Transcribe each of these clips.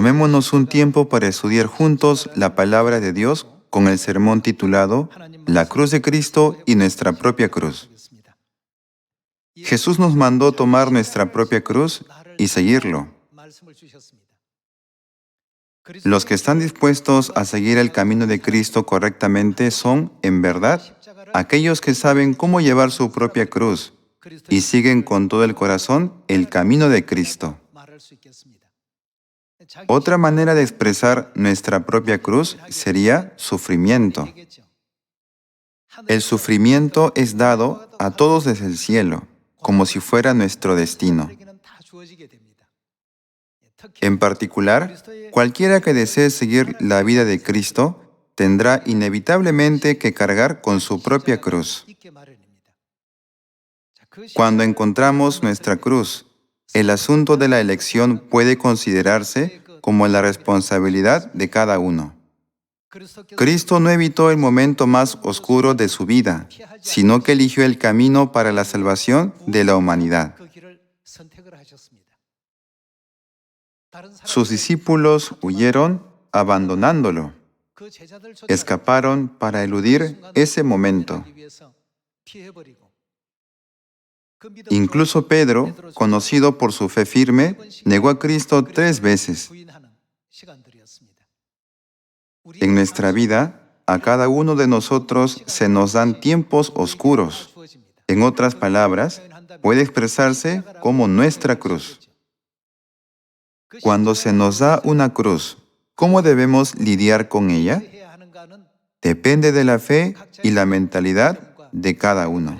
Tomémonos un tiempo para estudiar juntos la palabra de Dios con el sermón titulado La cruz de Cristo y nuestra propia cruz. Jesús nos mandó tomar nuestra propia cruz y seguirlo. Los que están dispuestos a seguir el camino de Cristo correctamente son, en verdad, aquellos que saben cómo llevar su propia cruz y siguen con todo el corazón el camino de Cristo. Otra manera de expresar nuestra propia cruz sería sufrimiento. El sufrimiento es dado a todos desde el cielo, como si fuera nuestro destino. En particular, cualquiera que desee seguir la vida de Cristo tendrá inevitablemente que cargar con su propia cruz. Cuando encontramos nuestra cruz, el asunto de la elección puede considerarse como la responsabilidad de cada uno. Cristo no evitó el momento más oscuro de su vida, sino que eligió el camino para la salvación de la humanidad. Sus discípulos huyeron abandonándolo. Escaparon para eludir ese momento. Incluso Pedro, conocido por su fe firme, negó a Cristo 3 veces. En nuestra vida, a cada uno de nosotros se nos dan tiempos oscuros. En otras palabras, puede expresarse como nuestra cruz. Cuando se nos da una cruz, ¿cómo debemos lidiar con ella? Depende de la fe y la mentalidad de cada uno.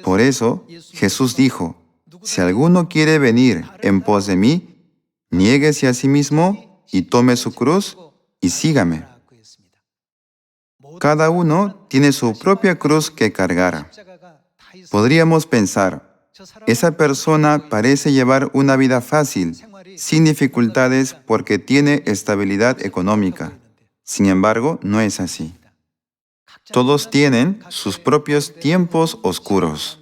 Por eso, Jesús dijo, si alguno quiere venir en pos de mí, niéguese a sí mismo y tome su cruz y sígame. Cada uno tiene su propia cruz que cargar. Podríamos pensar, esa persona parece llevar una vida fácil, sin dificultades porque tiene estabilidad económica. Sin embargo, no es así. Todos tienen sus propios tiempos oscuros.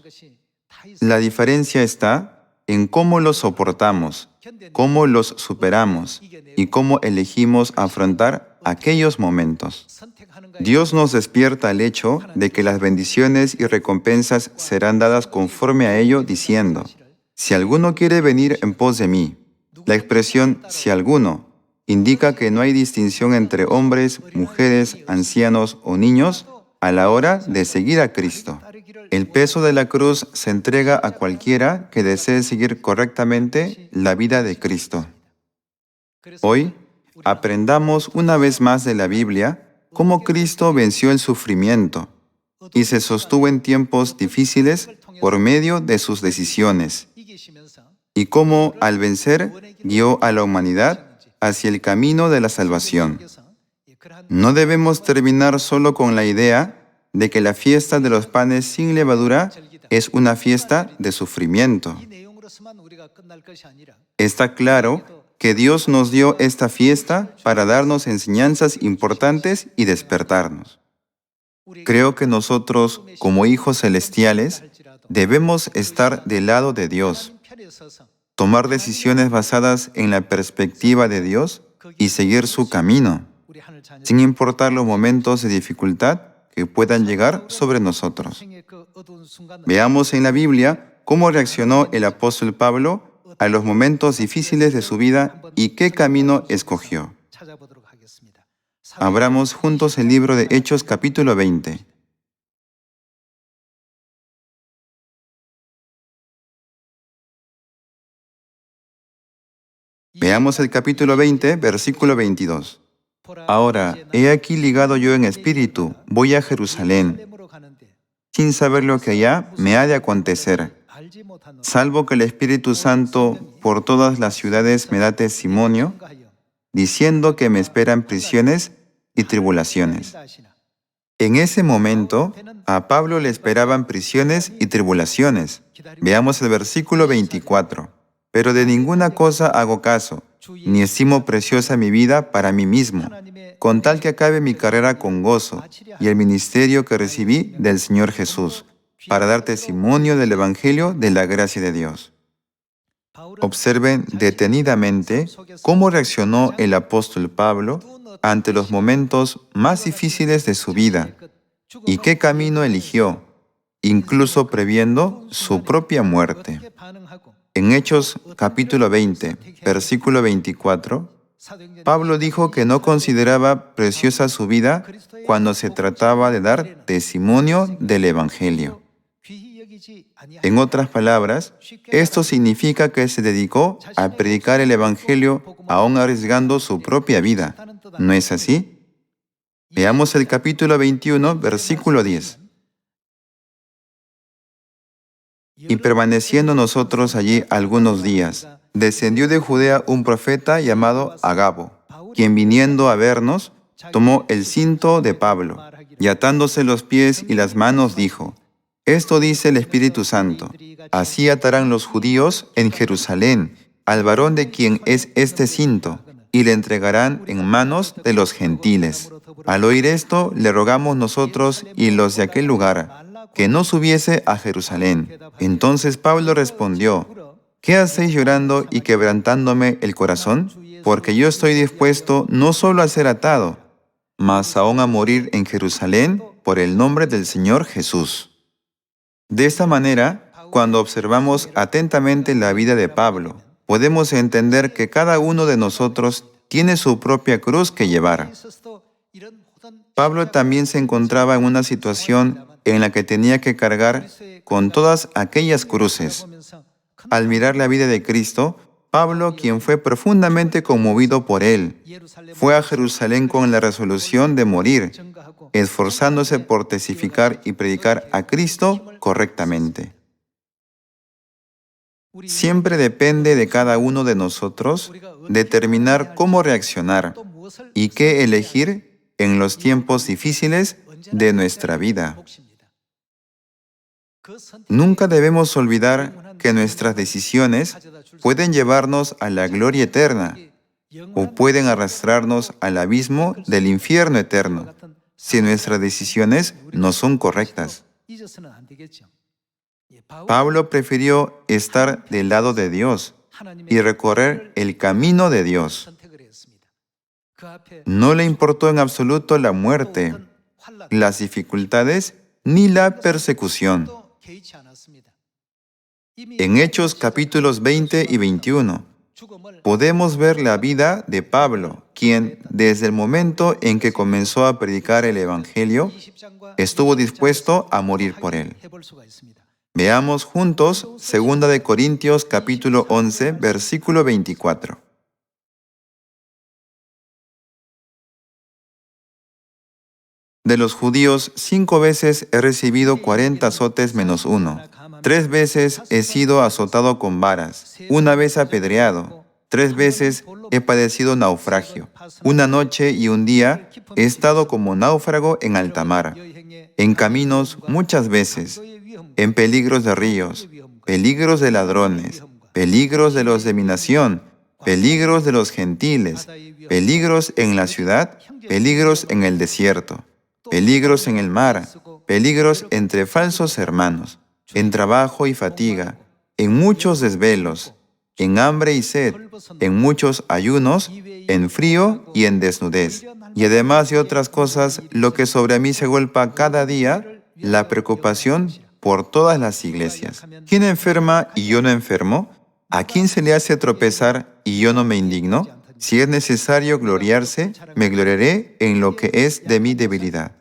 La diferencia está en cómo los soportamos, cómo los superamos y cómo elegimos afrontar aquellos momentos. Dios nos despierta al hecho de que las bendiciones y recompensas serán dadas conforme a ello, diciendo, si alguno quiere venir en pos de mí. La expresión si alguno indica que no hay distinción entre hombres, mujeres, ancianos o niños a la hora de seguir a Cristo. El peso de la cruz se entrega a cualquiera que desee seguir correctamente la vida de Cristo. Hoy, aprendamos una vez más de la Biblia cómo Cristo venció el sufrimiento y se sostuvo en tiempos difíciles por medio de sus decisiones, y cómo al vencer guió a la humanidad hacia el camino de la salvación. No debemos terminar solo con la idea de que la fiesta de los panes sin levadura es una fiesta de sufrimiento. Está claro que Dios nos dio esta fiesta para darnos enseñanzas importantes y despertarnos. Creo que nosotros, como hijos celestiales, debemos estar del lado de Dios, tomar decisiones basadas en la perspectiva de Dios y seguir su camino, sin importar los momentos de dificultad que puedan llegar sobre nosotros. Veamos en la Biblia cómo reaccionó el apóstol Pablo a los momentos difíciles de su vida y qué camino escogió. Abramos juntos el libro de Hechos capítulo 20. Veamos el capítulo 20, versículo 22. Ahora, he aquí ligado yo en espíritu, voy a Jerusalén, sin saber lo que allá me ha de acontecer, salvo que el Espíritu Santo por todas las ciudades me da testimonio, diciendo que me esperan prisiones y tribulaciones. En ese momento, a Pablo le esperaban prisiones y tribulaciones. Veamos el versículo 24. Pero de ninguna cosa hago caso, ni estimo preciosa mi vida para mí mismo, con tal que acabe mi carrera con gozo y el ministerio que recibí del Señor Jesús, para dar testimonio del Evangelio de la gracia de Dios. Observen detenidamente cómo reaccionó el apóstol Pablo ante los momentos más difíciles de su vida y qué camino eligió, incluso previendo su propia muerte. En Hechos capítulo 20, versículo 24, Pablo dijo que no consideraba preciosa su vida cuando se trataba de dar testimonio del Evangelio. En otras palabras, esto significa que se dedicó a predicar el Evangelio aún arriesgando su propia vida. ¿No es así? Veamos el capítulo 21, versículo 10. Y permaneciendo nosotros allí algunos días, descendió de Judea un profeta llamado Agabo, quien viniendo a vernos, tomó el cinto de Pablo, y atándose los pies y las manos dijo: Esto dice el Espíritu Santo: así atarán los judíos en Jerusalén al varón de quien es este cinto, y le entregarán en manos de los gentiles. Al oír esto, le rogamos nosotros y los de aquel lugar, que no subiese a Jerusalén. Entonces Pablo respondió: ¿Qué hacéis llorando y quebrantándome el corazón? Porque yo estoy dispuesto no solo a ser atado, mas aún a morir en Jerusalén por el nombre del Señor Jesús. De esta manera, cuando observamos atentamente la vida de Pablo, podemos entender que cada uno de nosotros tiene su propia cruz que llevar. Pablo también se encontraba en una situación en la que tenía que cargar con todas aquellas cruces. Al mirar la vida de Cristo, Pablo, quien fue profundamente conmovido por él, fue a Jerusalén con la resolución de morir, esforzándose por testificar y predicar a Cristo correctamente. Siempre depende de cada uno de nosotros determinar cómo reaccionar y qué elegir en los tiempos difíciles de nuestra vida. Nunca debemos olvidar que nuestras decisiones pueden llevarnos a la gloria eterna o pueden arrastrarnos al abismo del infierno eterno si nuestras decisiones no son correctas. Pablo prefirió estar del lado de Dios y recorrer el camino de Dios. No le importó en absoluto la muerte, las dificultades ni la persecución. En Hechos capítulos 20 y 21, podemos ver la vida de Pablo, quien, desde el momento en que comenzó a predicar el Evangelio, estuvo dispuesto a morir por él. Veamos juntos 2 Corintios capítulo 11, versículo 24. De los judíos, 5 veces he recibido 40 azotes menos uno. 3 veces he sido azotado con varas, 1 vez apedreado, 3 veces he padecido naufragio. 1 noche y 1 día he estado como náufrago en alta mar, en caminos muchas veces, en peligros de ríos, peligros de ladrones, peligros de los de mi nación, peligros de los gentiles, peligros en la ciudad, peligros en el desierto, peligros en el mar, peligros entre falsos hermanos, en trabajo y fatiga, en muchos desvelos, en hambre y sed, en muchos ayunos, en frío y en desnudez. Y además de otras cosas, lo que sobre mí se agolpa cada día, la preocupación por todas las iglesias. ¿Quién enferma y yo no enfermo? ¿A quién se le hace tropezar y yo no me indigno? Si es necesario gloriarse, me gloriaré en lo que es de mi debilidad.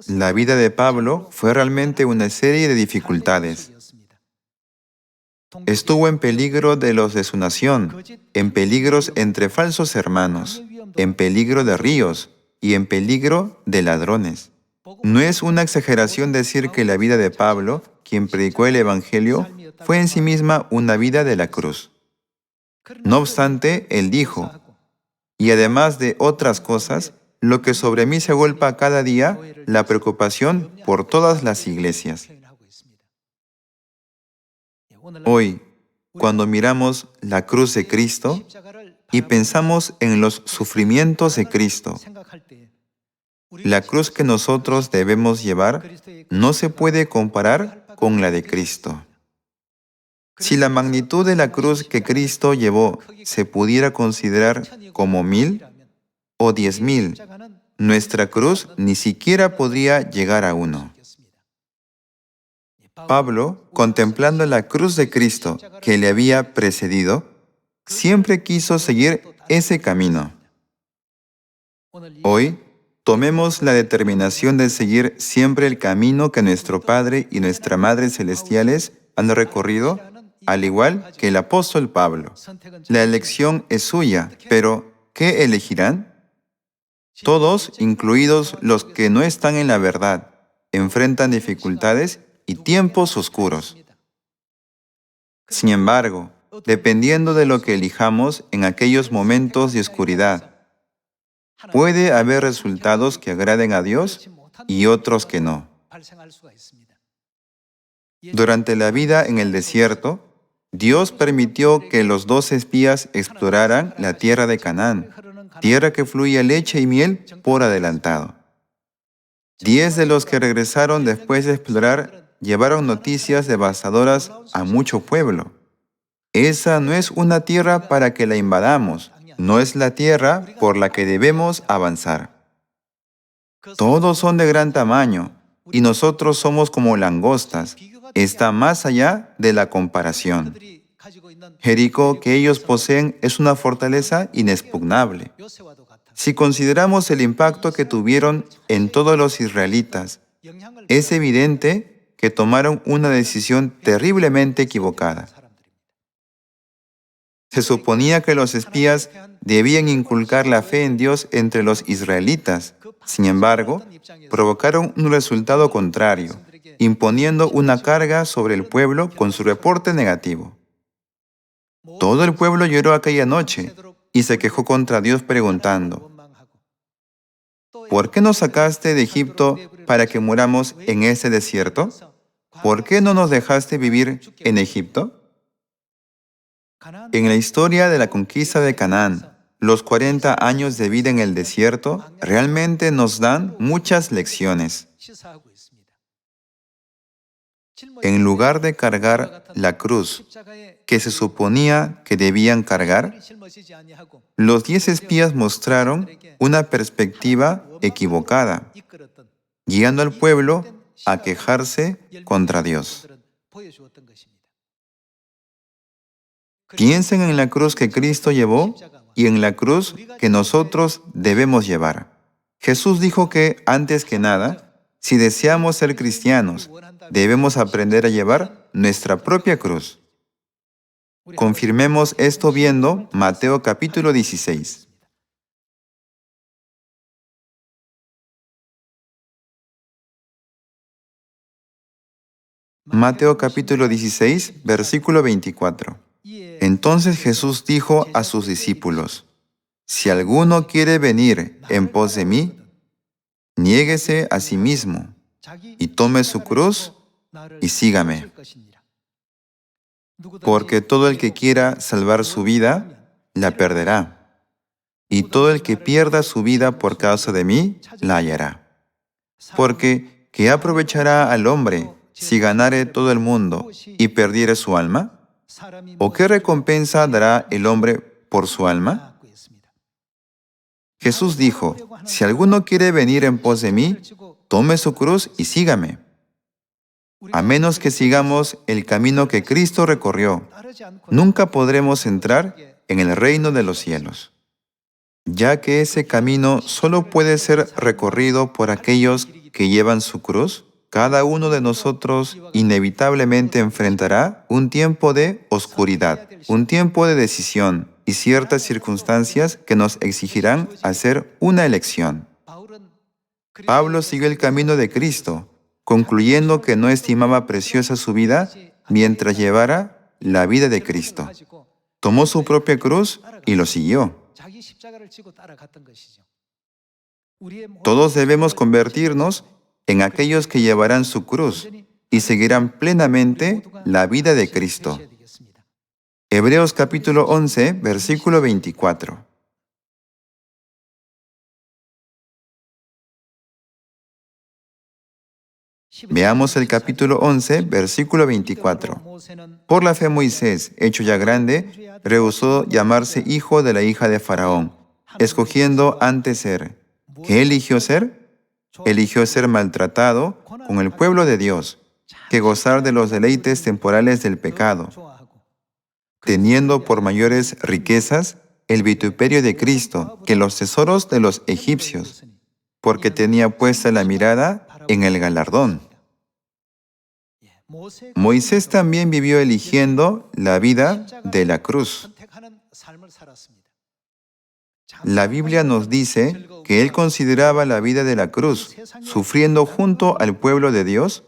La vida de Pablo fue realmente una serie de dificultades. Estuvo en peligro de los de su nación, en peligros entre falsos hermanos, en peligro de ríos y en peligro de ladrones. No es una exageración decir que la vida de Pablo, quien predicó el Evangelio, fue en sí misma una vida de la cruz. No obstante, él dijo: y además de otras cosas, lo que sobre mí se agolpa cada día, la preocupación por todas las iglesias. Hoy, cuando miramos la cruz de Cristo y pensamos en los sufrimientos de Cristo, la cruz que nosotros debemos llevar no se puede comparar con la de Cristo. Si la magnitud de la cruz que Cristo llevó se pudiera considerar como 1000 o 10.000, nuestra cruz ni siquiera podría llegar a 1. Pablo, contemplando la cruz de Cristo que le había precedido, siempre quiso seguir ese camino. Hoy, tomemos la determinación de seguir siempre el camino que nuestro Padre y nuestra Madre Celestiales han recorrido, al igual que el apóstol Pablo. La elección es suya, pero ¿qué elegirán? Todos, incluidos los que no están en la verdad, enfrentan dificultades y tiempos oscuros. Sin embargo, dependiendo de lo que elijamos en aquellos momentos de oscuridad, puede haber resultados que agraden a Dios y otros que no. Durante la vida en el desierto, Dios permitió que los 12 espías exploraran la tierra de Canaán, tierra que fluía leche y miel por adelantado. 10 de los que regresaron después de explorar llevaron noticias devastadoras a mucho pueblo. Esa no es una tierra para que la invadamos, no es la tierra por la que debemos avanzar. Todos son de gran tamaño y nosotros somos como langostas. Está más allá de la comparación. Jericó que ellos poseen es una fortaleza inexpugnable. Si consideramos el impacto que tuvieron en todos los israelitas, es evidente que tomaron una decisión terriblemente equivocada. Se suponía que los espías debían inculcar la fe en Dios entre los israelitas. Sin embargo, provocaron un resultado contrario, imponiendo una carga sobre el pueblo con su reporte negativo. Todo el pueblo lloró aquella noche y se quejó contra Dios preguntando: ¿por qué nos sacaste de Egipto para que muramos en ese desierto? ¿Por qué no nos dejaste vivir en Egipto? En la historia de la conquista de Canaán, los 40 años de vida en el desierto realmente nos dan muchas lecciones. En lugar de cargar la cruz que se suponía que debían cargar, los 10 espías mostraron una perspectiva equivocada, guiando al pueblo a quejarse contra Dios. Piensen en la cruz que Cristo llevó y en la cruz que nosotros debemos llevar. Jesús dijo que, antes que nada, si deseamos ser cristianos, debemos aprender a llevar nuestra propia cruz. Confirmemos esto viendo Mateo capítulo 16. Mateo capítulo 16, versículo 24. Entonces Jesús dijo a sus discípulos: si alguno quiere venir en pos de mí, niéguese a sí mismo y tome su cruz y sígame. Porque todo el que quiera salvar su vida, la perderá. Y todo el que pierda su vida por causa de mí, la hallará. Porque, ¿qué aprovechará al hombre si ganare todo el mundo y perdiere su alma? ¿O qué recompensa dará el hombre por su alma? Jesús dijo: si alguno quiere venir en pos de mí, tome su cruz y sígame. A menos que sigamos el camino que Cristo recorrió, nunca podremos entrar en el reino de los cielos, ya que ese camino solo puede ser recorrido por aquellos que llevan su cruz. Cada uno de nosotros inevitablemente enfrentará un tiempo de oscuridad, un tiempo de decisión y ciertas circunstancias que nos exigirán hacer una elección. Pablo siguió el camino de Cristo, concluyendo que no estimaba preciosa su vida mientras llevara la vida de Cristo. Tomó su propia cruz y lo siguió. Todos debemos convertirnos en aquellos que llevarán su cruz y seguirán plenamente la vida de Cristo. Hebreos capítulo 11, versículo 24. Veamos el capítulo 11, versículo 24. Por la fe Moisés, hecho ya grande, rehusó llamarse hijo de la hija de Faraón, escogiendo antes ser. ¿Qué eligió ser? Eligió ser maltratado con el pueblo de Dios, que gozar de los deleites temporales del pecado, teniendo por mayores riquezas el vituperio de Cristo que los tesoros de los egipcios, porque tenía puesta la mirada en el galardón. Moisés también vivió eligiendo la vida de la cruz. La Biblia nos dice que él consideraba la vida de la cruz, sufriendo junto al pueblo de Dios,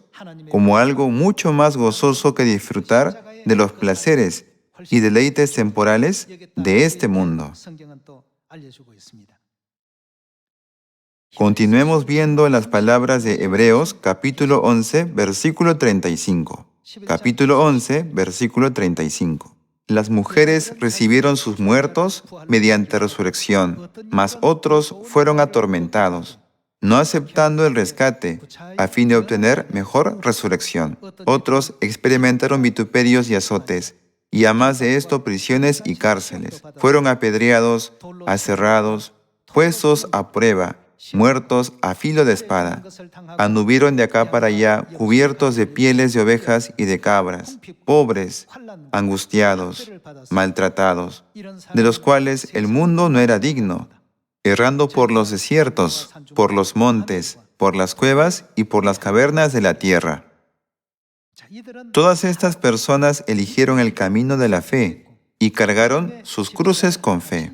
como algo mucho más gozoso que disfrutar de los placeres y deleites temporales de este mundo. Continuemos viendo las palabras de Hebreos, capítulo 11, versículo 35. Capítulo 11, versículo 35. Las mujeres recibieron sus muertos mediante resurrección, mas otros fueron atormentados, no aceptando el rescate, a fin de obtener mejor resurrección. Otros experimentaron vituperios y azotes, y a más de esto prisiones y cárceles. Fueron apedreados, aserrados, puestos a prueba, muertos a filo de espada. Anduvieron de acá para allá, cubiertos de pieles de ovejas y de cabras, pobres, angustiados, maltratados, de los cuales el mundo no era digno, errando por los desiertos, por los montes, por las cuevas y por las cavernas de la tierra. Todas estas personas eligieron el camino de la fe y cargaron sus cruces con fe.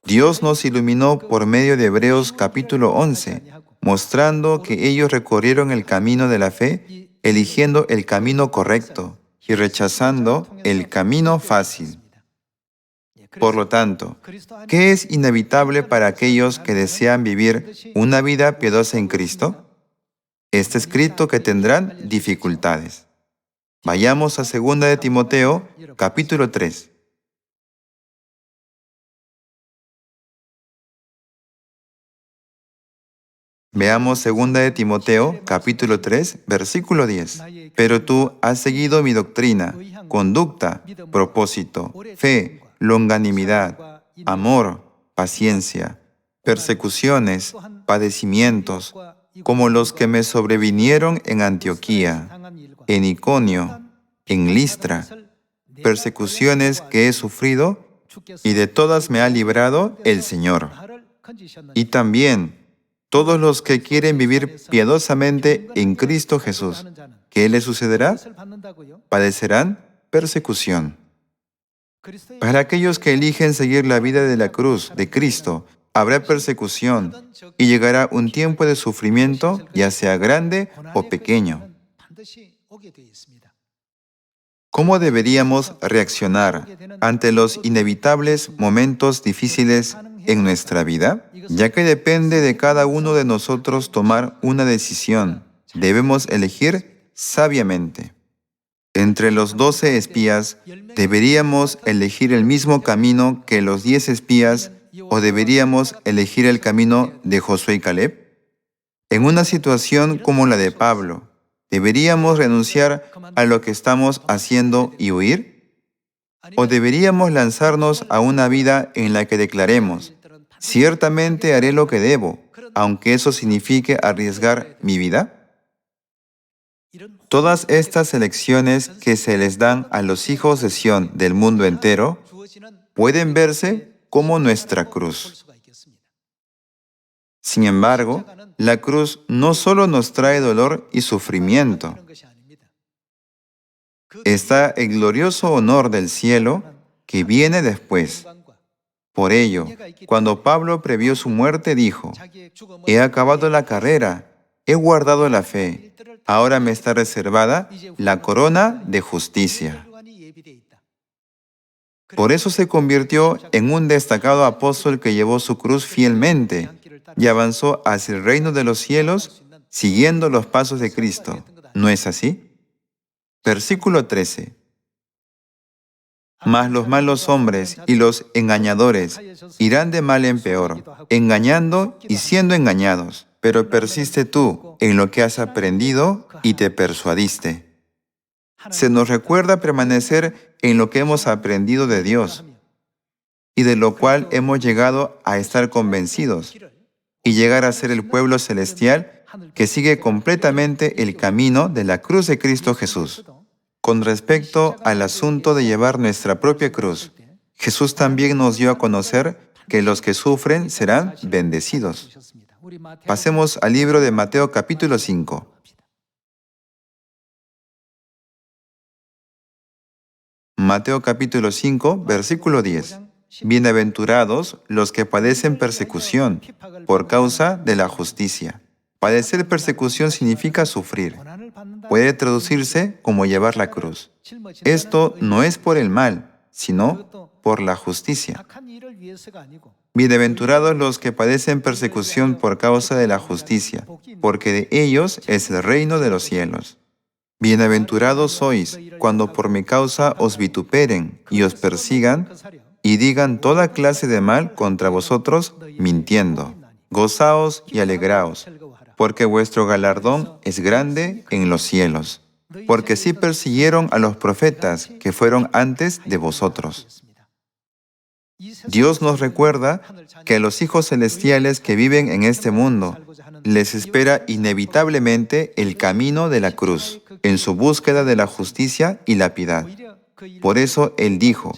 Dios nos iluminó por medio de Hebreos capítulo 11, mostrando que ellos recorrieron el camino de la fe, eligiendo el camino correcto y rechazando el camino fácil. Por lo tanto, ¿qué es inevitable para aquellos que desean vivir una vida piadosa en Cristo? Está escrito que tendrán dificultades. Vayamos a 2 de Timoteo, capítulo 3. Veamos 2 de Timoteo, capítulo 3, versículo 10. Pero tú has seguido mi doctrina, conducta, propósito, fe, longanimidad, amor, paciencia, persecuciones, padecimientos, como los que me sobrevinieron en Antioquía, en Iconio, en Listra, persecuciones que he sufrido, y de todas me ha librado el Señor. Y también todos los que quieren vivir piadosamente en Cristo Jesús, ¿qué les sucederá? Padecerán persecución. Para aquellos que eligen seguir la vida de la cruz de Cristo, habrá persecución y llegará un tiempo de sufrimiento, ya sea grande o pequeño. ¿Cómo deberíamos reaccionar ante los inevitables momentos difíciles en nuestra vida? Ya que depende de cada uno de nosotros tomar una decisión, debemos elegir sabiamente. Entre los 12 espías, ¿deberíamos elegir el mismo camino que los 10 espías o deberíamos elegir el camino de Josué y Caleb? En una situación como la de Pablo, ¿deberíamos renunciar a lo que estamos haciendo y huir? ¿O deberíamos lanzarnos a una vida en la que declaremos, ciertamente haré lo que debo, aunque eso signifique arriesgar mi vida? Todas estas elecciones que se les dan a los hijos de Sión del mundo entero pueden verse como nuestra cruz. Sin embargo, la cruz no solo nos trae dolor y sufrimiento. Está el glorioso honor del cielo que viene después. Por ello, cuando Pablo previó su muerte, dijo: «He acabado la carrera, he guardado la fe, ahora me está reservada la corona de justicia». Por eso se convirtió en un destacado apóstol que llevó su cruz fielmente y avanzó hacia el reino de los cielos siguiendo los pasos de Cristo. ¿No es así? Versículo 13. Mas los malos hombres y los engañadores irán de mal en peor, engañando y siendo engañados. pero persiste tú en lo que has aprendido y te persuadiste. Se nos recuerda permanecer en lo que hemos aprendido de Dios y de lo cual hemos llegado a estar convencidos y llegar a ser el pueblo celestial que sigue completamente el camino de la cruz de Cristo Jesús. Con respecto al asunto de llevar nuestra propia cruz, Jesús también nos dio a conocer que los que sufren serán bendecidos. Pasemos al libro de Mateo capítulo 5. Mateo capítulo 5, versículo 10. Bienaventurados los que padecen persecución por causa de la justicia. Padecer persecución significa sufrir. Puede traducirse como llevar la cruz. Esto no es por el mal, sino por la justicia. Bienaventurados los que padecen persecución por causa de la justicia, porque de ellos es el reino de los cielos. Bienaventurados sois cuando por mi causa os vituperen y os persigan y digan toda clase de mal contra vosotros, mintiendo. Gozaos y alegraos, porque vuestro galardón es grande en los cielos, porque sí persiguieron a los profetas que fueron antes de vosotros. Dios nos recuerda que a los hijos celestiales que viven en este mundo les espera inevitablemente el camino de la cruz, en su búsqueda de la justicia y la piedad. Por eso Él dijo,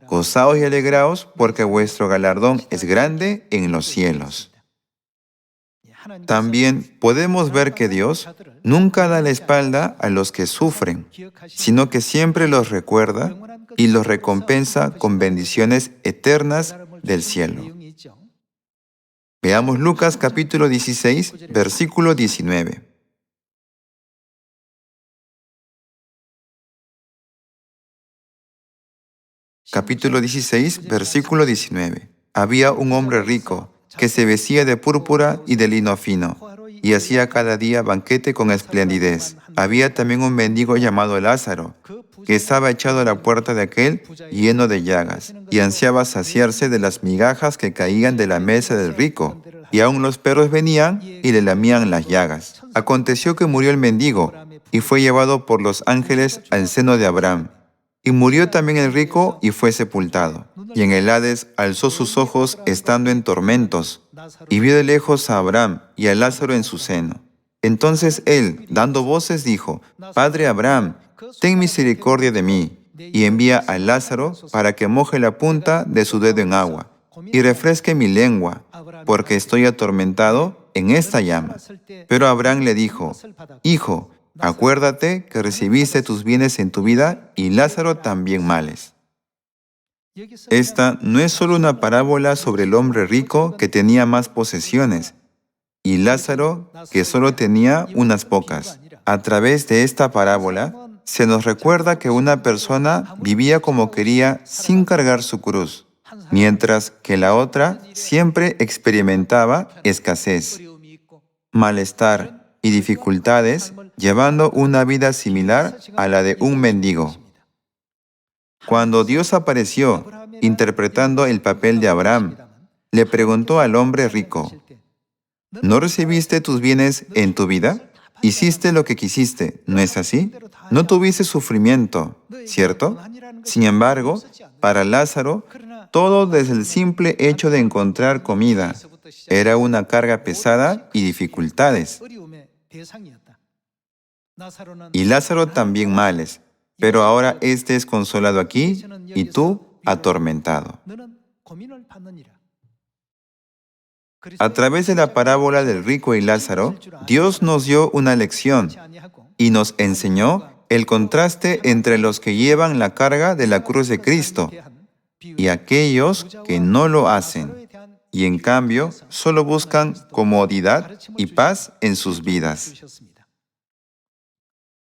gozaos y alegraos, porque vuestro galardón es grande en los cielos. También podemos ver que Dios nunca da la espalda a los que sufren, sino que siempre los recuerda y los recompensa con bendiciones eternas del cielo. Veamos Lucas capítulo 16, versículo 19. Capítulo 16, versículo 19. Había un hombre rico que se vestía de púrpura y de lino fino, y hacía cada día banquete con esplendidez. Había también un mendigo llamado Lázaro, que estaba echado a la puerta de aquel lleno de llagas, y ansiaba saciarse de las migajas que caían de la mesa del rico, y aun los perros venían y le lamían las llagas. Aconteció que murió el mendigo, y fue llevado por los ángeles al seno de Abraham. Y murió también el rico y fue sepultado. Y en el Hades alzó sus ojos estando en tormentos, y vio de lejos a Abraham y a Lázaro en su seno. Entonces él, dando voces, dijo, Padre Abraham, ten misericordia de mí, y envía a Lázaro para que moje la punta de su dedo en agua, y refresque mi lengua, porque estoy atormentado en esta llama. Pero Abraham le dijo, Hijo, acuérdate que recibiste tus bienes en tu vida y Lázaro también males. Esta no es solo una parábola sobre el hombre rico que tenía más posesiones y Lázaro que solo tenía unas pocas. A través de esta parábola se nos recuerda que una persona vivía como quería sin cargar su cruz, mientras que la otra siempre experimentaba escasez, malestar y dificultades, llevando una vida similar a la de un mendigo. Cuando Dios apareció, interpretando el papel de Abraham, le preguntó al hombre rico, ¿no recibiste tus bienes en tu vida? Hiciste lo que quisiste, ¿no es así? No tuviste sufrimiento, ¿cierto? Sin embargo, para Lázaro, todo desde el simple hecho de encontrar comida era una carga pesada y dificultades. Y Lázaro también males, pero ahora éste es consolado aquí y tú atormentado. A través de la parábola del rico y Lázaro, Dios nos dio una lección y nos enseñó el contraste entre los que llevan la carga de la cruz de Cristo y aquellos que no lo hacen, y en cambio solo buscan comodidad y paz en sus vidas.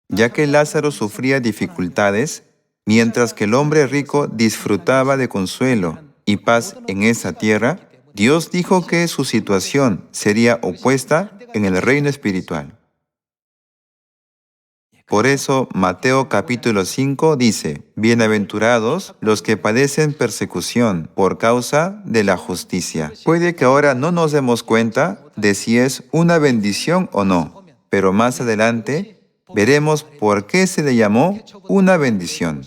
Ya que Lázaro sufría dificultades, mientras que el hombre rico disfrutaba de consuelo y paz en esa tierra, Dios dijo que su situación sería opuesta en el reino espiritual. Por eso, Mateo capítulo 5 dice, Bienaventurados los que padecen persecución por causa de la justicia. Puede que ahora no nos demos cuenta de si es una bendición o no, pero más adelante veremos por qué se le llamó una bendición.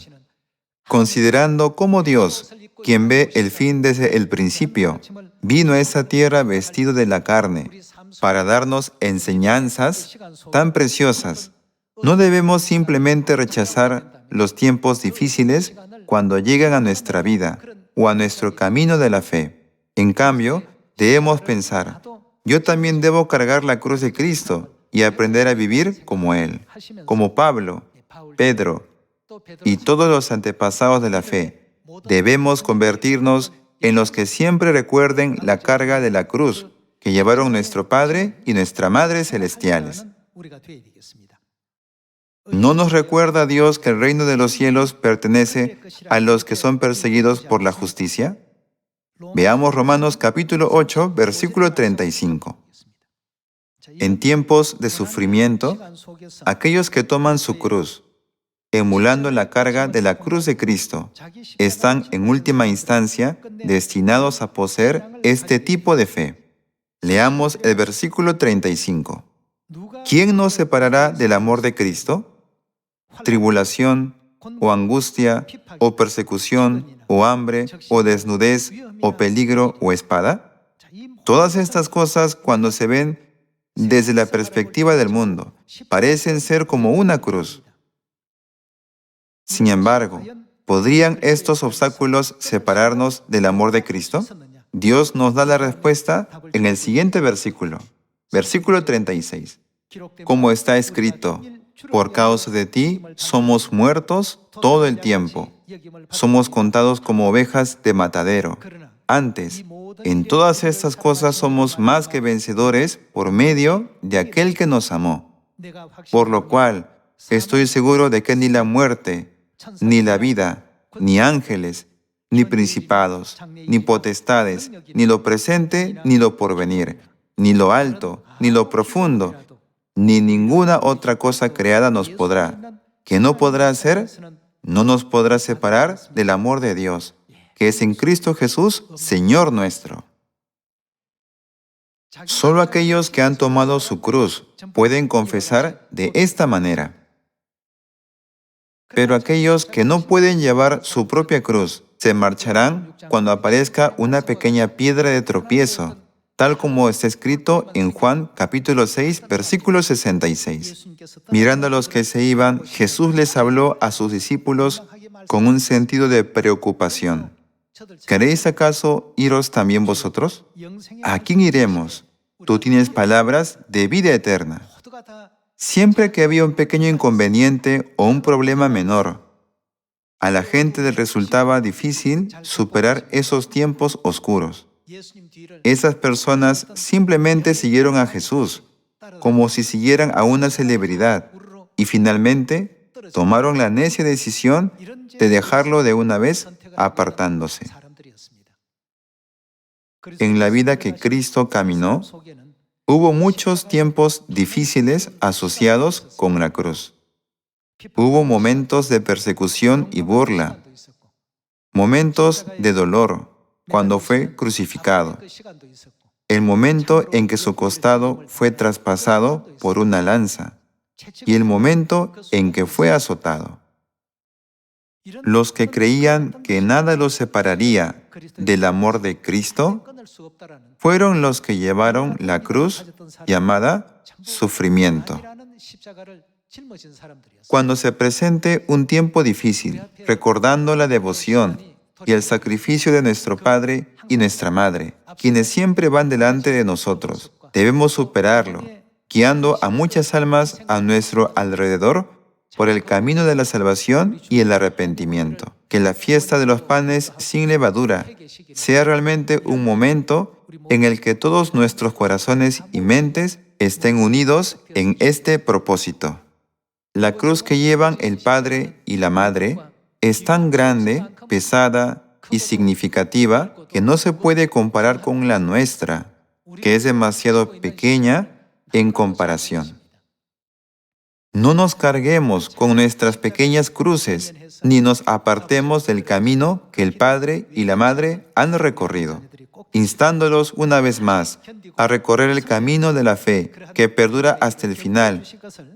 Considerando cómo Dios, quien ve el fin desde el principio, vino a esa tierra vestido de la carne para darnos enseñanzas tan preciosas, no debemos simplemente rechazar los tiempos difíciles cuando llegan a nuestra vida o a nuestro camino de la fe. En cambio, debemos pensar, yo también debo cargar la cruz de Cristo y aprender a vivir como Él, como Pablo, Pedro y todos los antepasados de la fe. Debemos convertirnos en los que siempre recuerden la carga de la cruz que llevaron nuestro Padre y nuestra Madre celestiales. ¿No nos recuerda Dios que el reino de los cielos pertenece a los que son perseguidos por la justicia? Veamos Romanos capítulo 8, versículo 35. En tiempos de sufrimiento, aquellos que toman su cruz, emulando la carga de la cruz de Cristo, están en última instancia destinados a poseer este tipo de fe. Leamos el versículo 35. ¿Quién nos separará del amor de Cristo? ¿Tribulación, o angustia, o persecución, o hambre, o desnudez, o peligro, o espada? Todas estas cosas, cuando se ven desde la perspectiva del mundo, parecen ser como una cruz. Sin embargo, ¿podrían estos obstáculos separarnos del amor de Cristo? Dios nos da la respuesta en el siguiente versículo, versículo 36. Como está escrito, por causa de ti somos muertos todo el tiempo. Somos contados como ovejas de matadero. Antes, en todas estas cosas somos más que vencedores por medio de aquel que nos amó. Por lo cual, estoy seguro de que ni la muerte, ni la vida, ni ángeles, ni principados, ni potestades, ni lo presente, ni lo porvenir, ni lo alto, ni lo profundo, ni ninguna otra cosa creada nos podrá. ¿Qué no podrá hacer? No nos podrá separar del amor de Dios, que es en Cristo Jesús, Señor nuestro. Solo aquellos que han tomado su cruz pueden confesar de esta manera. Pero aquellos que no pueden llevar su propia cruz se marcharán cuando aparezca una pequeña piedra de tropiezo, tal como está escrito en Juan capítulo 6, versículo 66. Mirando a los que se iban, Jesús les habló a sus discípulos con un sentido de preocupación. ¿Queréis acaso iros también vosotros? ¿A quién iremos? Tú tienes palabras de vida eterna. Siempre que había un pequeño inconveniente o un problema menor, a la gente le resultaba difícil superar esos tiempos oscuros. Esas personas simplemente siguieron a Jesús, como si siguieran a una celebridad, y finalmente tomaron la necia decisión de dejarlo de una vez apartándose. En la vida que Cristo caminó, hubo muchos tiempos difíciles asociados con la cruz. Hubo momentos de persecución y burla, momentos de dolor cuando fue crucificado, el momento en que su costado fue traspasado por una lanza y el momento en que fue azotado. Los que creían que nada los separaría del amor de Cristo fueron los que llevaron la cruz llamada sufrimiento. Cuando se presente un tiempo difícil, recordando la devoción y el sacrificio de nuestro Padre y nuestra Madre, quienes siempre van delante de nosotros, debemos superarlo, guiando a muchas almas a nuestro alrededor por el camino de la salvación y el arrepentimiento. Que la fiesta de los panes sin levadura sea realmente un momento en el que todos nuestros corazones y mentes estén unidos en este propósito. La cruz que llevan el Padre y la Madre es tan grande, pesada y significativa que no se puede comparar con la nuestra, que es demasiado pequeña en comparación. No nos carguemos con nuestras pequeñas cruces, ni nos apartemos del camino que el Padre y la Madre han recorrido, instándolos una vez más a recorrer el camino de la fe que perdura hasta el final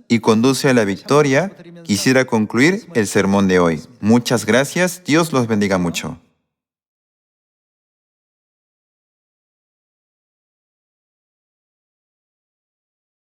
y conduce a la victoria. Quisiera concluir el sermón de hoy. Muchas gracias. Dios los bendiga mucho.